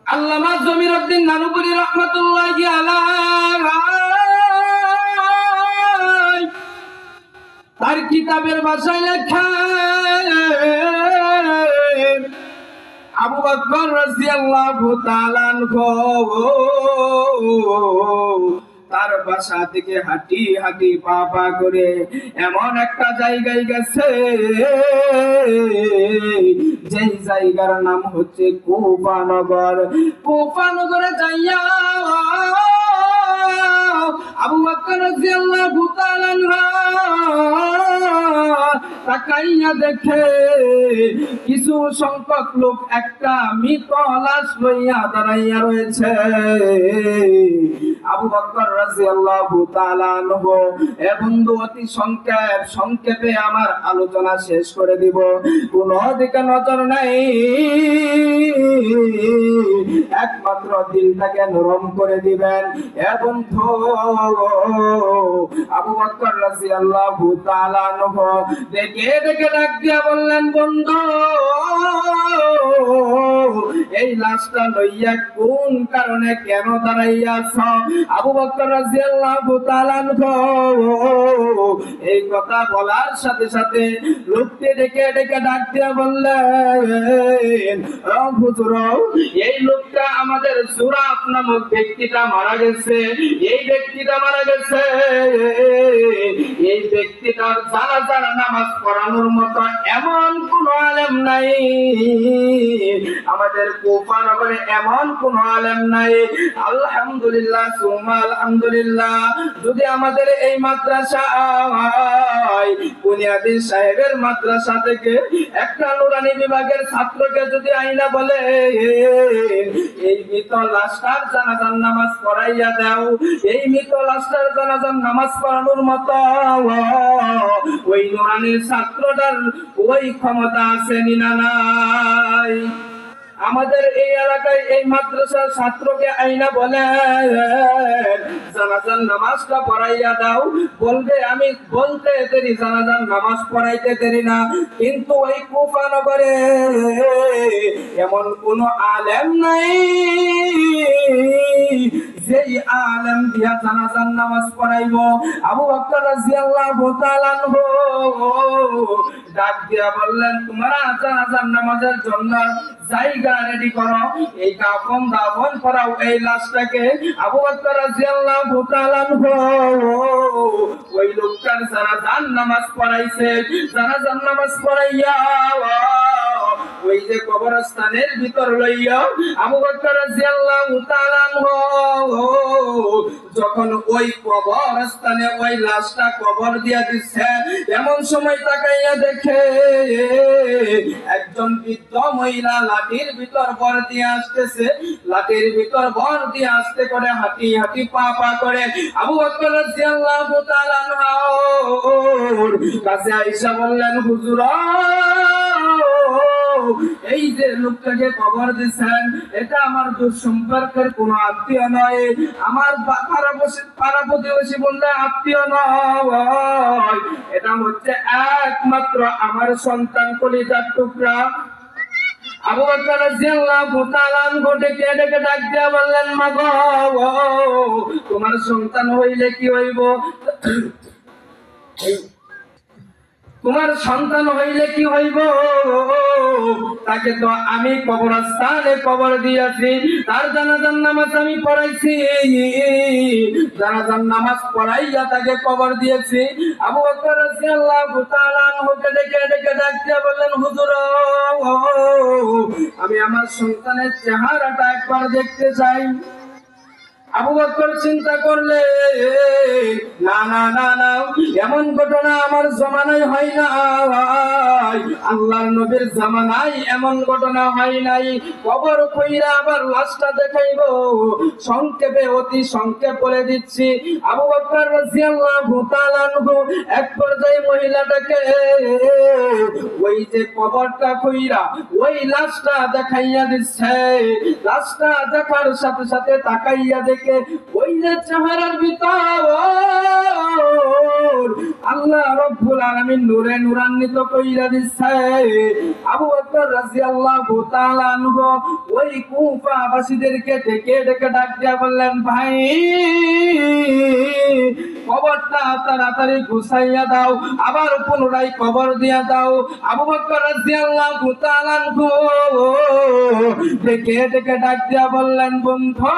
আল্লামা জমিরউদ্দিন নানুপুরি রহমাতুল্লাহি আলাইহি তার কিতাবের ভাষায় লেখা আবু বকর রাদিয়াল্লাহু তাআলা আনহু তার বাসা থেকে হাঁটি হাঁটি পা পা করে এমন একটা জায়গায় গেছে যেই জায়গার নাম হচ্ছে কুফা নগর। কুফা নগরে যাইয়া আবু বকর রাদিয়াল্লাহু তাআলা তাকাইয়া দেখে কিছু সংখ্যক লোক একটা মৃত লাশ লইয়া দাঁড়াইয়া রয়েছে। আবু বকর রাদিয়াল্লাহু তাআলা আনহু এ বন্ধু অতি সংক্ষেপে আমার আলোচনা শেষ করে দিব, কোন দিকে নজর নাই, একমাত্র দিলটাকে নরম করে দিবেন। এ বন্ধু আবু বকর রাদিয়াল্লাহু তাআলা আনহু দেখে দেখে ডাক দিয়া বললেন, বন্ধু এই লাশটা লইয়া কোন কারণে কেন দাঁড়াইয়া আছো? আবু বকর রাদিয়াল্লাহু তাআলা আনহু এই কথা বলার সাথে সাথে লোককে ডেকে ডেকে ডাক দিয়া বললেন, ও হুজুর, এই লোকটা আমাদের সুরাফ নামক ব্যক্তিটা মারা গেছে। এই ব্যক্তিটা মারা গেছে, এই ব্যক্তিটার জানাজার নামাজ পড়ানোর মতো এমন কোন আলেম নাই, আমাদের কুফা নগরে এমন কোন আলেম নাই। আলহামদুলিল্লাহ সুম্মা আলহামদুলিল্লাহ, যদি আমাদের এই মাদ্রাসা বুনিয়াদি সাহেবের মাদ্রাসা থেকে একটা নুরানি বিভাগের ছাত্রকে যদি আইনা বলে এই মৃত লাশটার জানাজার নামাজ পড়াইয়া দাও, এই মৃত লাশটার জানাজার নামাজ পড়ানোর মতো ওই নুরানির ছাত্রটার ওই ক্ষমতা আছে না নাই? আমাদের এই এলাকায় এই মাদ্রাসার ছাত্রকে আইনা বলে জানাজার নামাজটা পড়াইয়া দাও, বলবে আমি বলতে দেরি, জানাজার নামাজ পড়াইতে দেরি না। কিন্তু ওই কুফা নগরে এমন কোন আলেম নাই যেই আলেম দিয়া জানাজার নামাজ পড়াইবো। আবু বকর রাদিয়াল্লাহু তাআলা আনহু ডাক দিয়া বললেন, তোমরা জানাজার নামাজের জন্য জায়গা রেডি করো, এই কাফন দাফন করাও এই লাশটাকে। আবু বকর রাদিয়াল্লাহু তাআলা আনহু ওই লোকটার জানাজার নামাজ পড়াইছে। জানাজার নামাজ পড়াইয়া ওই যে কবরস্থানের ভিতর লইয়া আবু বকর রাদিয়াল্লাহু তাআলা আনহু যখন ওই কবরস্থানে ওই লাশটা কবর দিয়া দিচ্ছে, এমন সময় তাকাইয়া দেখে একজন বৃদ্ধ মহিলা লাঠির ভিতর ভর দিয়ে আসতেছে। লাঠির ভিতর ভর দিয়ে আসতে করে হাঁটি হাঁটি পা পা করে আবু বকর রাদিয়াল্লাহু তাআলা আনহুর কাছে আয়েশা বললেন, হুজুর, এই যে লোকটাকে কবর দিচ্ছেন এটা আমার দূর সম্পর্কের কোন আত্মীয় নয়, আমার পাড়া প্রতিবেশী বললে আত্মীয় নয়, এটা হচ্ছে একমাত্র আমার সন্তান, কলিজার টুকরা। আবু বকর রাদিয়াল্লাহু তাআলা আনহু ডেকে ডেকে ডাক দিয়া বললেন, মা গো, তোমার সন্তান হইলে কি হইব? তোমার সন্তান হইলে কি হইব? তাকে তো আমি কবরস্থানে কবর দিয়েছি, তার জানাজার নামাজ আমি পড়াইছি, জানাজার নামাজ পড়াইয়া তাকে কবর দিয়েছি। আবু বকর রাদিয়াল্লাহু তাআলা আনহুকে ডেকে ডেকে ডাক দিয়া বললেন, হুজুর, আমি আমার সন্তানের চেহারাটা একবার দেখতে চাই। আবু বকর চিন্তা করলে, না না না না, এমন ঘটনা আমার জামানায় হয় না, আল্লাহর নবীর জামানায় এমন ঘটনা হয় নাই। কবর কইরা আবার লাশটা দেখাইবো, সংক্ষেপে অতি সংক্ষেপ বলে দিচ্ছি। আবু বকর রাদিয়াল্লাহু তাআলা আনহু এক পর্যায়ে মহিলাটাকে ওই যে কবরটা কইরা ওই লাশটা দেখাইয়া দিচ্ছে। লাশটা দেখার সাথে সাথে তাকাইয়া দেখে ওই যে চেহারার ভিতর আল্লাহ রাব্বুল আলামিন নূরে নূরান্বিত কইরা দিচ্ছে। আবু বকর রাদিয়াল্লাহু তাআলা আনহু ওই কুফাবাসীদেরকে ডেকে ডেকে ডাক দিয়া বললেন, ভাই কবরটা তাড়াতাড়ি গুছাইয়া দাও, আবার পুনরায় কবর দিয়া দাও। আবু বকর রাদিয়াল্লাহু তাআলা আনহু ডেকে ডেকে ডাক দিয়া বললেন, বন্ধু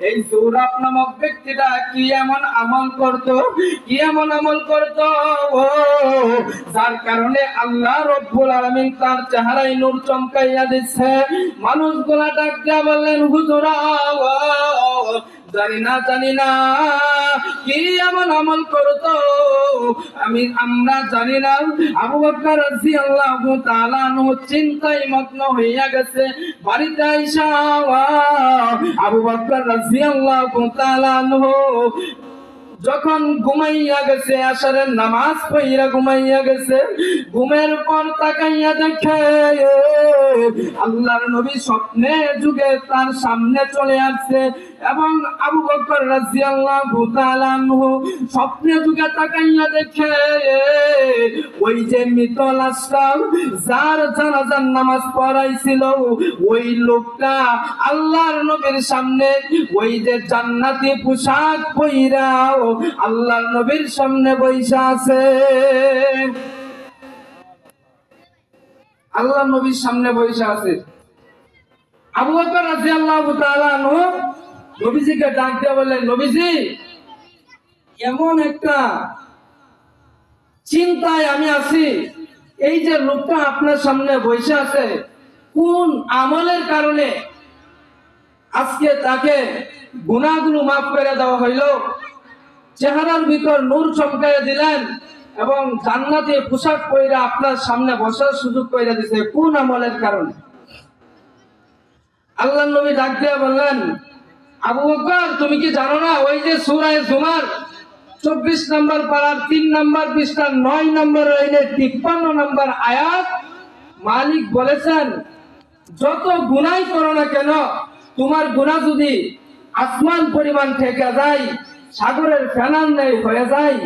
এই সূরাব নামক ব্যক্তিটা কি এমন আমল করতো, কি এমন আমল করতো যার কারণে আল্লাহ রাব্বুল আলামিন তার চেহারায় নূর চমকাইয়া দিচ্ছে। মানুষগুলা ডাক দিয়া বললেন, হুজুর জানি না কি এমন আমল করতো, আমরা জানি না। আবু বকর রাদিয়াল্লাহু তাআলা আনহু চিন্তায় মগ্ন হইয়া গেছে। বাড়িতে আইসা আবু বকর রাদিয়াল্লাহু তাআলা আনহু যখন ঘুমাইয়া গেছে, আসরের নামাজ পড়িয়া ঘুমাইয়া গেছে, ঘুমের পর তাকাইয়া দেখে আল্লাহর নবী স্বপ্নে যুগে তার সামনে চলে আসছে। এবং আবু বকর রাদিয়াল্লাহু তাআলা আনহু স্বপ্নে যুগে তাকাইয়া দেখে ওই যে মৃত লাশটা যার জানাজার নামাজ পড়াইছিল ওই লোকটা আল্লাহর নবীর সামনে ওই যে জান্নাতি পোশাক পইরা আল্লাহর নবীর সামনে বইসা আছে। আল্লাহর নবীর সামনে বইসা আছে। আবু বকর রাদিয়াল্লাহু তাআলা আনহু নবীজিকে ডাক দিয়ে বললেন, নবীজি এমন একটা চিন্তায় আমি আছি, এই যে লোকটা আপনার সামনে বসে আছে কোন আমলের কারণে আজকে তাকে গুনাহগুলো মাফ করে দেওয়া হইল, চেহারার ভিতর নূর চমকাইয়া দিলেন এবং জান্নাতে পোশাক পরে আপনার সামনে বসার সুযোগ করে দিয়েছে, কোন আমলের কারণে? আল্লাহর নবী ডাক দিয়ে বললেন, আবু বকর তুমি কি জানো না ওই যে সূরা জুমার 24 নম্বর পারার 3 নম্বর পৃষ্ঠার 9 নম্বর লাইনে 53 নম্বর আয়াত মালিক বলেছেন, যত গুনাহ করো না কেন তোমার গুনাহ যদি আসমান পরিমাণ থেকে যায়, সাগরের ফেনার ন্যায় হয়ে যায়,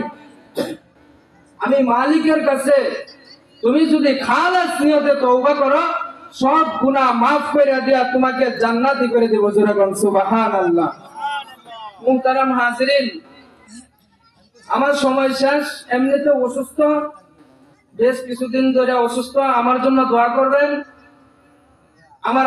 আমি মালিকের কাছে তুমি যদি খালাস নিয়তে তওবা করো সব গুনাহ মাফ করে দিয়া তোমাকে জান্নাতি করে দেব। জোরে বলুন সুবহানাল্লাহ। মুহতারাম হাজিরিন, আমার সময় শেষ। এমনিতে অসুস্থ, বেশ কিছুদিন ধরে অসুস্থ, আমার জন্য দোয়া করবেন। আমার